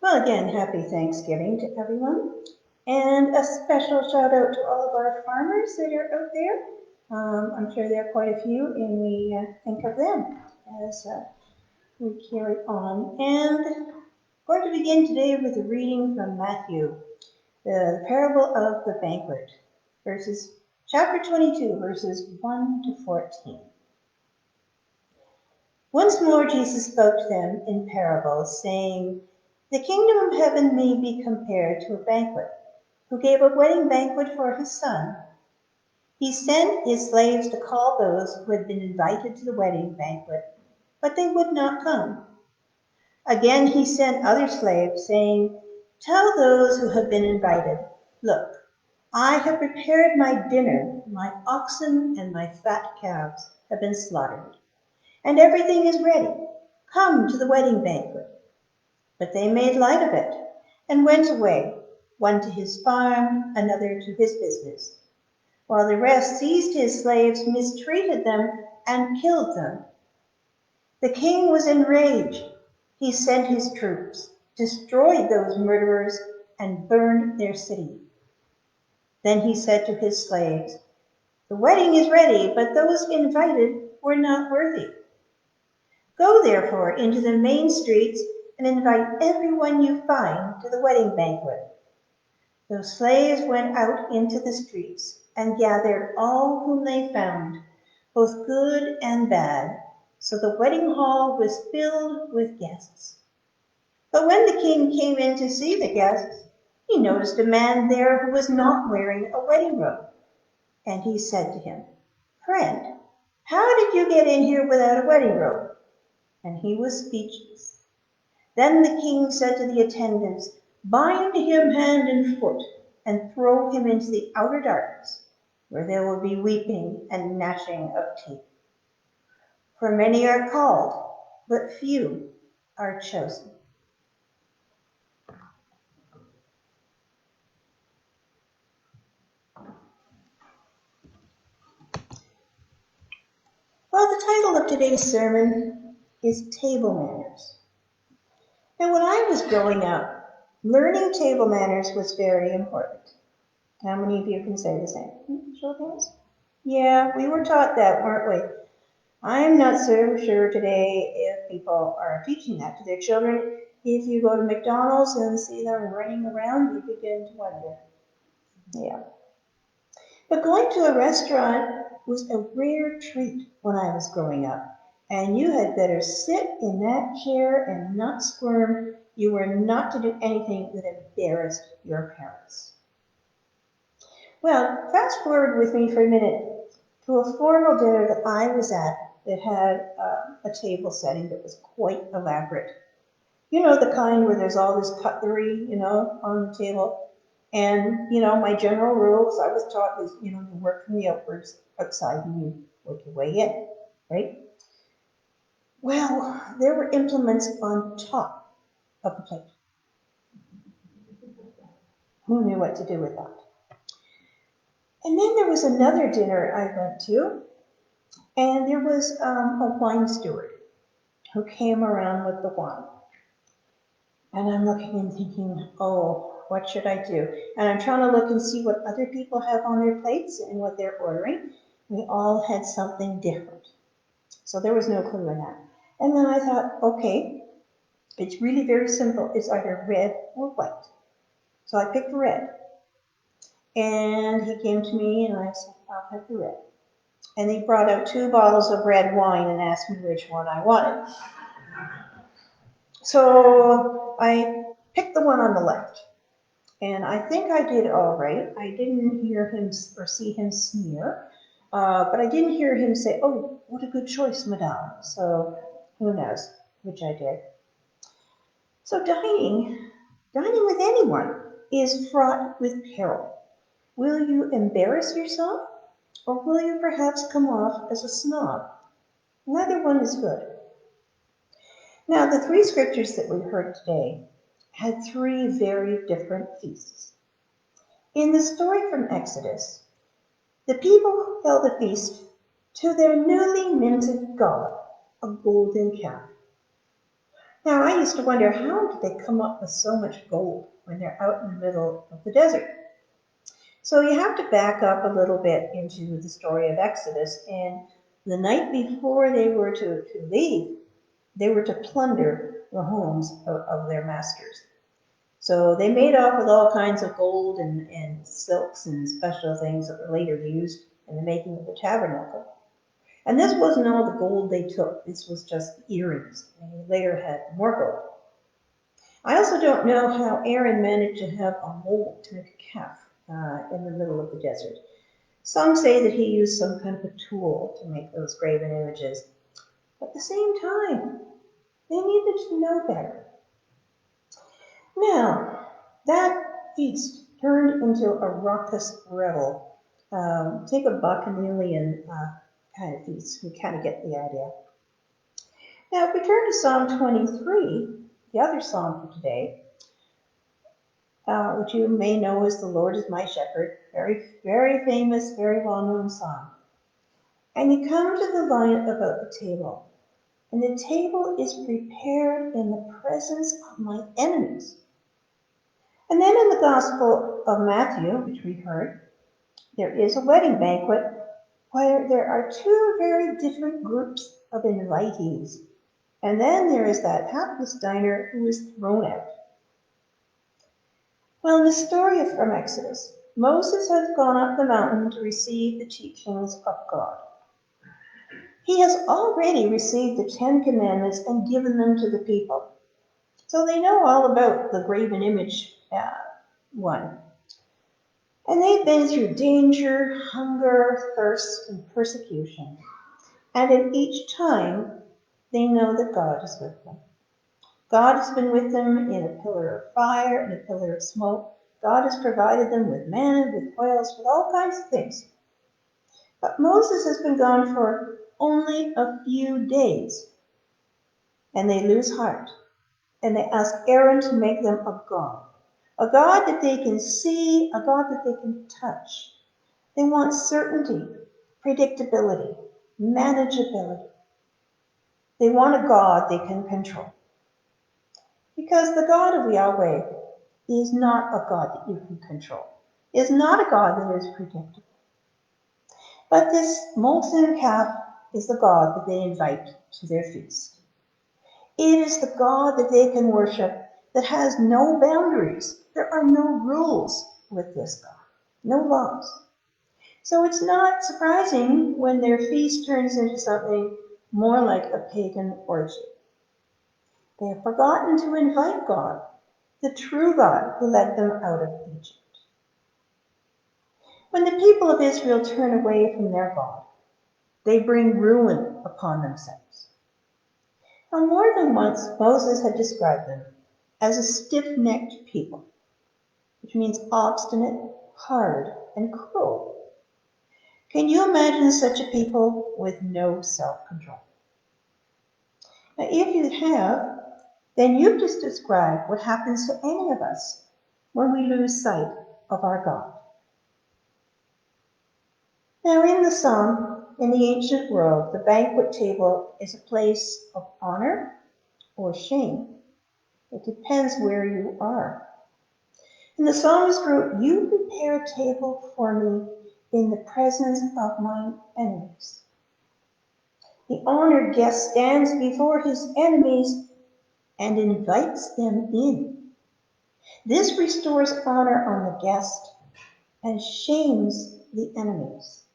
Well, again, happy Thanksgiving to everyone. And a special shout out to all of our farmers that are out there. I'm sure there are quite a few, and we think of them as we carry on. And going to begin today with a reading from Matthew, the parable of the banquet, chapter 22, verses 1 to 14. Once more Jesus spoke to them in parables, saying, "The kingdom of heaven may be compared to a banquet, who gave a wedding banquet for his son. He sent his slaves to call those who had been invited to the wedding banquet, but they would not come. Again he sent other slaves, saying, 'Tell those who have been invited, look, I have prepared my dinner, my oxen and my fat calves have been slaughtered, and everything is ready. Come to the wedding banquet.' But they made light of it and went away, one to his farm, another to his business, while the rest seized his slaves, mistreated them, and killed them. The king was enraged. He sent his troops, destroyed those murderers, and burned their city. Then he said to his slaves, 'The wedding is ready, but those invited were not worthy. Go therefore into the main streets and invite everyone you find to the wedding banquet.' Those slaves went out into the streets and gathered all whom they found, both good and bad, so the wedding hall was filled with guests. But when the king came in to see the guests, he noticed a man there who was not wearing a wedding robe. And he said to him, 'Friend, how did you get in here without a wedding robe?' And he was speechless. Then the king said to the attendants, 'Bind him hand and foot and throw him into the outer darkness, where there will be weeping and gnashing of teeth. For many are called, but few are chosen.'" Well, the title of today's sermon is Table Manners. Now, when I was growing up, learning table manners was very important. How many of you can say the same? Show of hands. Yeah, we were taught that, weren't we? I'm not so sure today if people are teaching that to their children. If you go to McDonald's and see them running around, you begin to wonder. Yeah. But going to a restaurant was a rare treat when I was growing up. And you had better sit in that chair and not squirm. You were not to do anything that embarrassed your parents. Well, fast forward with me for a minute to a formal dinner that I was at that had a table setting that was quite elaborate. You know, the kind where there's all this cutlery, on the table. And, my general rules I was taught was, you work from the outside and you work your way in, right? Well, there were implements on top of the plate. Who knew what to do with that? And then there was another dinner I went to, and there was a wine steward who came around with the wine. And I'm looking and thinking, oh, what should I do? And I'm trying to look and see what other people have on their plates and what they're ordering. We all had something different. So there was no clue in that. And then I thought, okay, it's really very simple. It's either red or white. So I picked red. And he came to me and I said, I'll have the red. And he brought out 2 bottles of red wine and asked me which one I wanted. So I picked the one on the left. And I think I did all right. I didn't hear him or see him sneer, but I didn't hear him say, "Oh, what a good choice, madame." So who knows which I did. So dining with anyone is fraught with peril. Will you embarrass yourself, or will you perhaps come off as a snob? Neither one is good. Now, the 3 scriptures that we heard today had 3 very different feasts. In the story from Exodus, the people held a feast to their newly minted gala. a golden calf. Now, I used to wonder, how did they come up with so much gold when they're out in the middle of the desert? So you have to back up a little bit into the story of Exodus. And the night before they were to leave, they were to plunder the homes of their masters. So they made off with all kinds of gold and silks and special things that were later used in the making of the tabernacle. And this wasn't all the gold they took. This was just the earrings. They later had more gold. I also don't know how Aaron managed to have a mold to make a calf in the middle of the desert. Some say that he used some kind of a tool to make those graven images. But at the same time, they needed to know better. Now, that feast turned into a raucous revel. Take a bacchanalian kind of feast. You kind of get the idea. Now, if we turn to Psalm 23, the other psalm for today, which you may know as "The Lord is my shepherd," very, very famous, very well-known psalm. And you come to the line about the table. And the table is prepared in the presence of my enemies. And then in the Gospel of Matthew, which we heard, there is a wedding banquet where there are two very different groups of invitees. And then there is that hapless diner who is thrown out. Well, in the story from Exodus, Moses has gone up the mountain to receive the teachings of God. He has already received the 10 Commandments and given them to the people. So they know all about the graven image one. And they've been through danger, hunger, thirst, and persecution. And in each time, they know that God is with them. God has been with them in a pillar of fire and a pillar of smoke. God has provided them with manna, with oils, with all kinds of things. But Moses has been gone for only a few days. And they lose heart. And they ask Aaron to make them a God that they can see, a God that they can touch. They want certainty, predictability, manageability. They want a God they can control. Because the God of Yahweh is not a God that you can control, is not a God that is predictable. But this molten calf is the God that they invite to their feast. It is the God that they can worship that has no boundaries. There are no rules with this God, no laws. So it's not surprising when their feast turns into something more like a pagan orgy. They have forgotten to invite God, the true God who led them out of Egypt. When the people of Israel turn away from their God, they bring ruin upon themselves. Now, more than once, Moses had described them as a stiff-necked people, which means obstinate, hard, and cruel. Can you imagine such a people with no self-control? Now, if you have, then you've just described what happens to any of us when we lose sight of our God. Now, in the psalm, in the ancient world, the banquet table is a place of honor or shame. It depends where you are. And the psalmist wrote, "You prepare a table for me in the presence of my enemies." The honored guest stands before his enemies and invites them in. This restores honor on the guest and shames the enemies.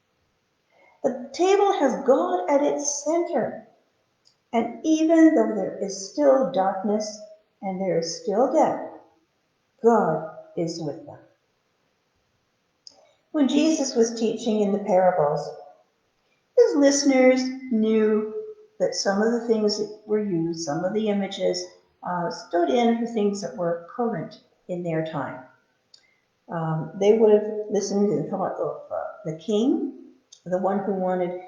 The table has God at its center, and even though there is still darkness and there is still death, God is with them. When Jesus was teaching in the parables, his listeners knew that some of the things that were used, some of the images, stood in for things that were current in their time. They would have listened and thought of the king, the one who wanted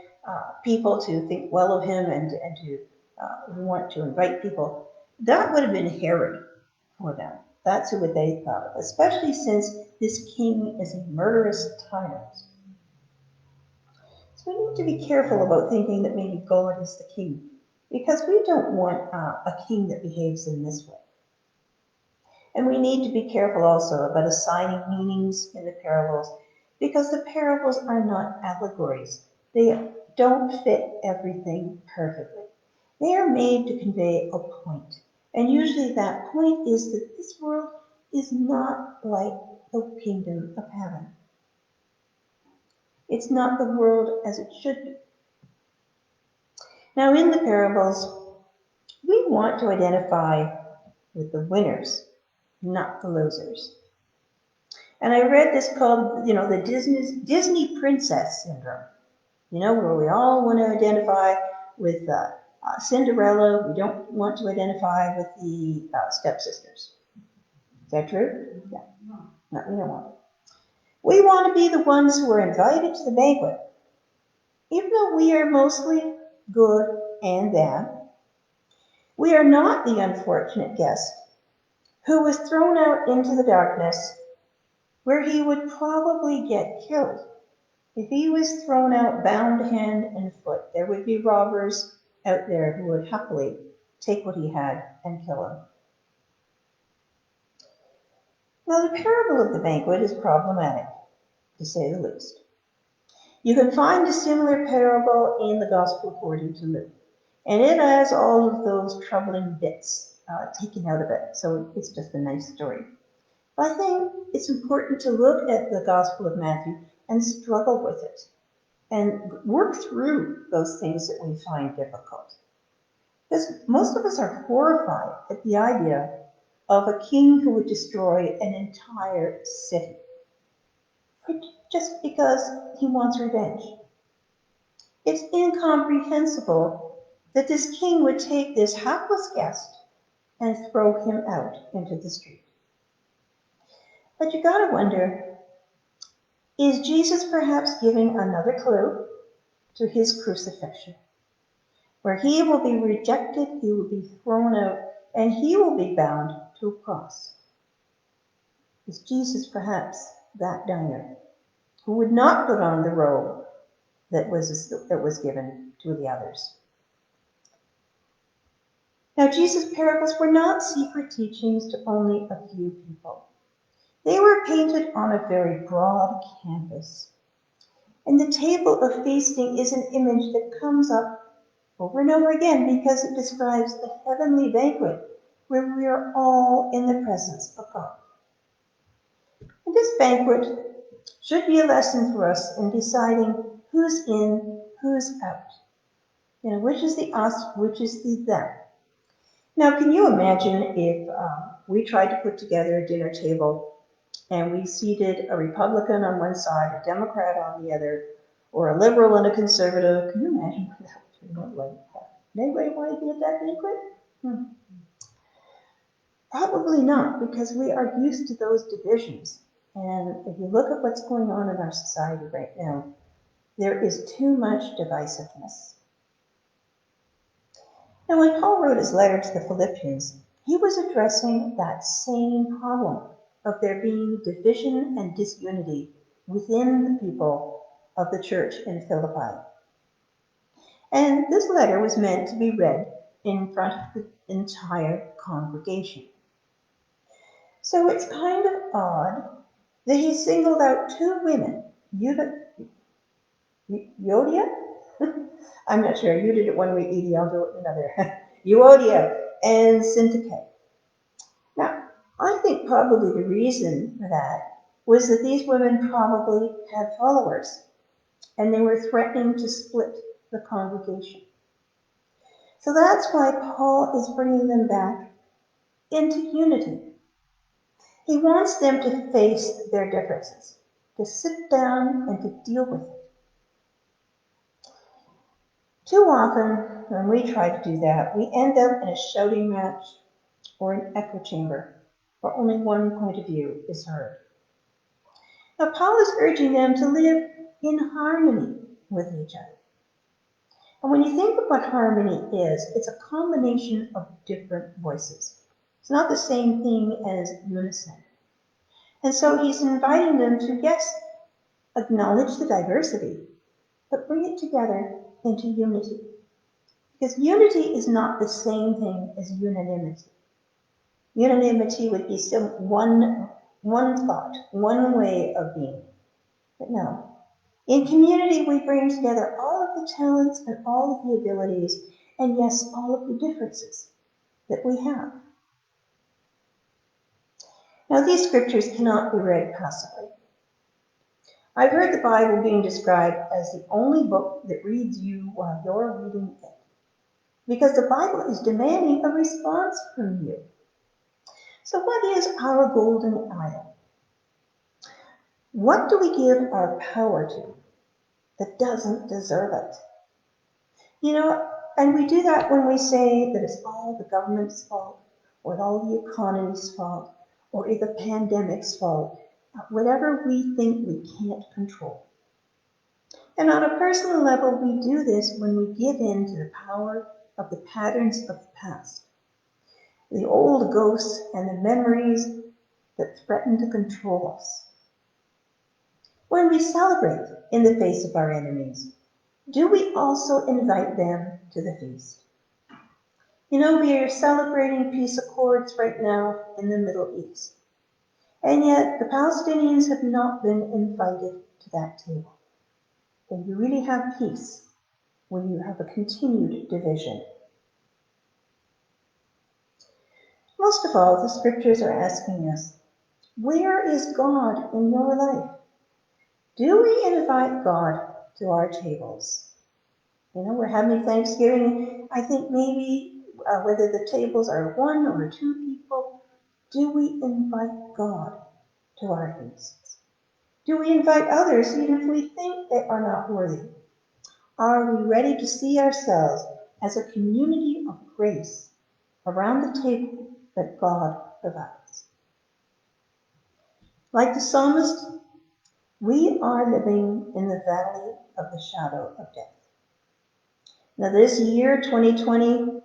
people to think well of him and to want to invite people. That would have been Herod for them. That's who they thought of, especially since this king is a murderous tyrant. So we need to be careful about thinking that maybe God is the king. because we don't want a king that behaves in this way. And we need to be careful also about assigning meanings in the parables, because the parables are not allegories. They don't fit everything perfectly. They are made to convey a point. And usually that point is that this world is not like the kingdom of heaven. It's not the world as it should be. Now, in the parables, we want to identify with the winners, not the losers. And I read this called, the Disney princess syndrome. Where we all want to identify with Cinderella. We don't want to identify with the stepsisters. Is that true? Yeah. No, we don't want it. We want to be the ones who are invited to the banquet. Even though we are mostly good and bad, we are not the unfortunate guest who was thrown out into the darkness where he would probably get killed. If he was thrown out bound hand and foot, there would be robbers out there who would happily take what he had and kill him. Now, the parable of the banquet is problematic, to say the least. You can find a similar parable in the Gospel according to Luke, and it has all of those troubling bits taken out of it, so it's just a nice story. But I think it's important to look at the Gospel of Matthew and struggle with it and work through those things that we find difficult. Because most of us are horrified at the idea of a king who would destroy an entire city just because he wants revenge. It's incomprehensible that this king would take this hapless guest and throw him out into the street. But you gotta wonder, is Jesus perhaps giving another clue to his crucifixion, where he will be rejected, he will be thrown out, and he will be bound to a cross? Is Jesus perhaps that diner who would not put on the robe that was given to the others? Now, Jesus' parables were not secret teachings to only a few people. They were painted on a very broad canvas. And the table of feasting is an image that comes up over and over again because it describes the heavenly banquet where we are all in the presence of God. And this banquet should be a lesson for us in deciding who's in, who's out. Which is the us, which is the them. Now, can you imagine if we tried to put together a dinner table and we seated a Republican on one side, a Democrat on the other, or a liberal and a conservative? Can you imagine what that would look like? Anybody want to be at that banquet? Probably not, because we are used to those divisions. And if you look at what's going on in our society right now, there is too much divisiveness. Now, when Paul wrote his letter to the Philippians, he was addressing that same problem of there being division and disunity within the people of the church in Philippi. And this letter was meant to be read in front of the entire congregation. So it's kind of odd that he singled out two women, Euodia? I'm not sure. You did it one way, Edie. I'll do it another. Euodia and Syntyche. Now, I think probably the reason for that was that these women probably had followers, and they were threatening to split the congregation. So that's why Paul is bringing them back into unity. He wants them to face their differences, to sit down and to deal with it. Too often, when we try to do that, we end up in a shouting match or an echo chamber where only one point of view is heard. Now, Paul is urging them to live in harmony with each other. And when you think of what harmony is, it's a combination of different voices. It's not the same thing as unison. And so he's inviting them to, yes, acknowledge the diversity, but bring it together into unity. Because unity is not the same thing as unanimity. Unanimity would be some one thought, one way of being. But no. In community, we bring together all of the talents and all of the abilities, and yes, all of the differences that we have. Now, these scriptures cannot be read passively. I've heard the Bible being described as the only book that reads you while you're reading it, because the Bible is demanding a response from you. So what is our golden idol? What do we give our power to that doesn't deserve it? You know, and we do that when we say that it's all the government's fault, or all the economy's fault, or the pandemic's fault, whatever we think we can't control. And on a personal level, we do this when we give in to the power of the patterns of the past, the old ghosts and the memories that threaten to control us. When we celebrate in the face of our enemies, do we also invite them to the feast? You know, we are celebrating peace accords right now in the Middle East. And yet the Palestinians have not been invited to that table. Can you really have peace when you have a continued division? Most of all, the scriptures are asking us, where is God in your life? Do we invite God to our tables? You know, we're having Thanksgiving. I think maybe whether the tables are one or two people, do we invite God to our feasts? Do we invite others even if we think they are not worthy? Are we ready to see ourselves as a community of grace around the table that God provides? Like the psalmist, we are living in the valley of the shadow of death. Now, this year, 2020,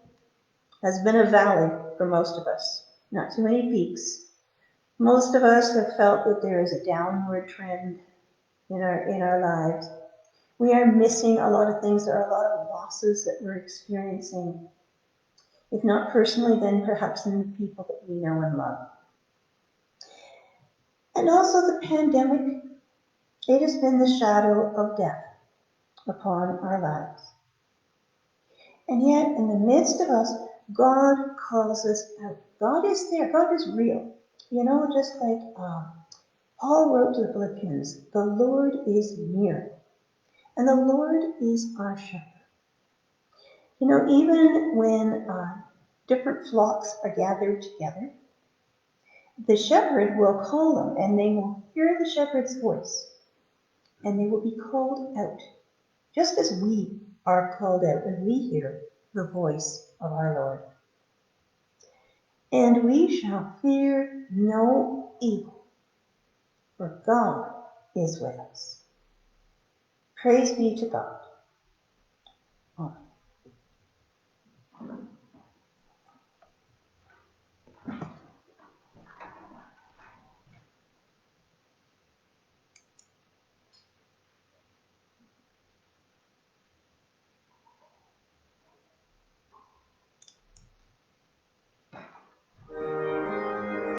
has been a valley for most of us. Not too many peaks. Most of us have felt that there is a downward trend in our lives. We are missing a lot of things. There are a lot of losses that we're experiencing. If not personally, then perhaps in the people that we know and love. And also the pandemic, it has been the shadow of death upon our lives. And yet, in the midst of us, God calls us out. God is there. God is real. You know, just like Paul wrote to the Philippians, the Lord is near. And the Lord is our shepherd. You know, even when different flocks are gathered together, the shepherd will call them, and they will hear the shepherd's voice, and they will be called out, just as we are called out when we hear the voice of our Lord. And we shall fear no evil, for God is with us. Praise be to God. Amen.